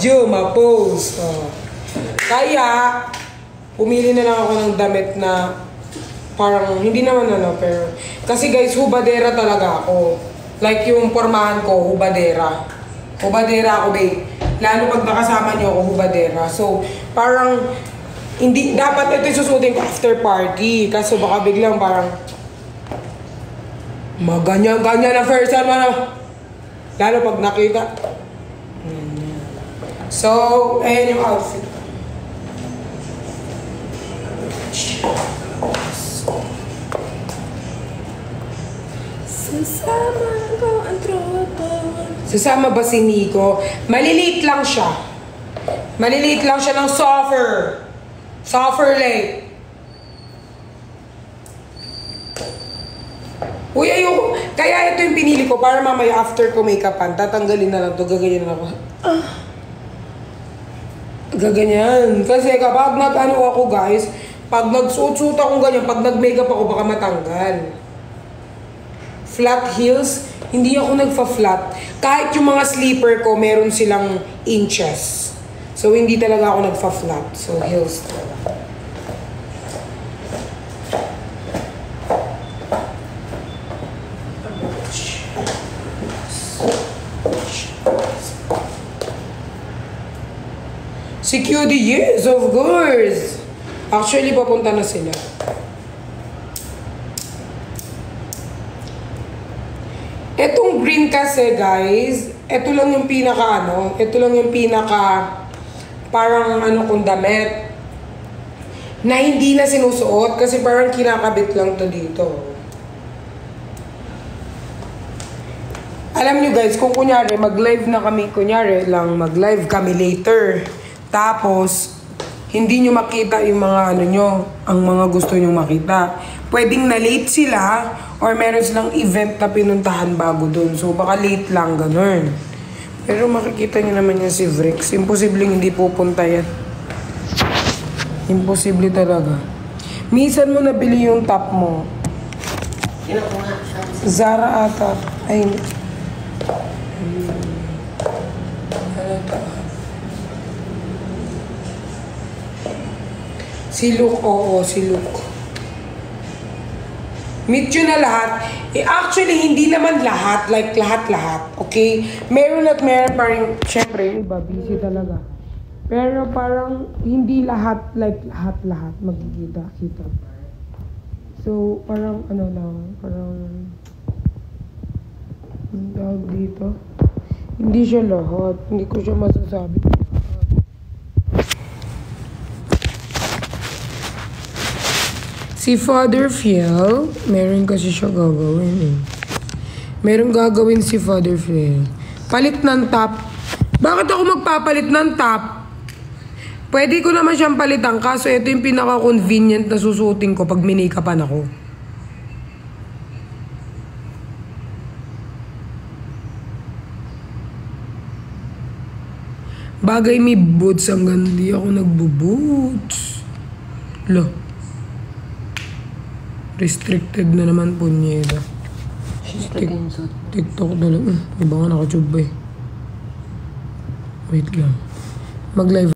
you ma-pose. Oh. Kaya, pumili na lang ako ng damit na parang, hindi naman ano, pero... Kasi guys, hubadera talaga ako. Like yung pormahan ko, hubadera. Hubadera ako, babe. Lalo pag nakasama niyo ako, hubadera. So, parang, hindi, dapat ito susutin ko after party. Kaso baka biglang parang, maganyan-ganyan na first time, ano. Lalo pag nakita. So, ayan yung outfit. Sasama ko ang tropa. Sasama ba si Nico? Maliliit lang siya. Maliliit lang siya ng soffer. Soffer late. Uy, ayoko. Kaya ito yung pinili ko para mamaya after ko make-upan, tatanggalin na lang to, gaganyan na ako. Gaganyan. Kasi kapag nag-ano ako guys, pag nagsuot-suot akong ganyan, pag nag-makeup ako, baka matanggal. Flat heels, hindi ako nagfa-flat. Kahit yung mga sleeper ko, meron silang inches. So, hindi talaga ako nagfa-flat. So, heels talaga. Security, yes, of course. Actually, papunta na sila. Etong green kasi, guys, ito lang yung pinaka, ano, ito lang yung pinaka, parang, ano, kung damit, na hindi na sinusuot, kasi parang kinakabit lang to dito. Alam nyo, guys, kung kunyari, mag-live na kami, kunyari lang, mag-live kami later, tapos, hindi nyo makita yung mga ano nyo, ang mga gusto nyo makita. Pwedeng na late sila, or meron silang event na pinuntahan bago dun. So, baka late lang, ganun. Pero makikita nyo naman yan si Vrix. Imposibleng hindi pupunta yan. Imposible talaga. Minsan mo nabili yung top mo. Zara ata. Ay, si Luke, oo, si Luke. Meet yun na lahat. Eh, actually, hindi naman lahat. Like, lahat-lahat. Okay? Meron at meron pa rin. Siyempre, iba, busy talaga. Pero parang, hindi lahat, like, lahat-lahat magkikita-kita. So, parang, ano lang, parang, ang tawag dito. Hindi siya lahat. Hindi ko siya masasabi. Si Father Phil, meron kasi siya gagawin eh. Meron gagawin si Father Phil. Palit ng top. Bakit ako magpapalit ng top? Pwede ko naman siyang palitan, kaso ito yung pinaka-convenient na susutin ko pag minikapan ako. Bagay may boots, hanggang di ako nagbuboots. Lo. Restricted na naman po niya. TikTok na lang. Iba nga nakachub eh. Wait lang. Mag-live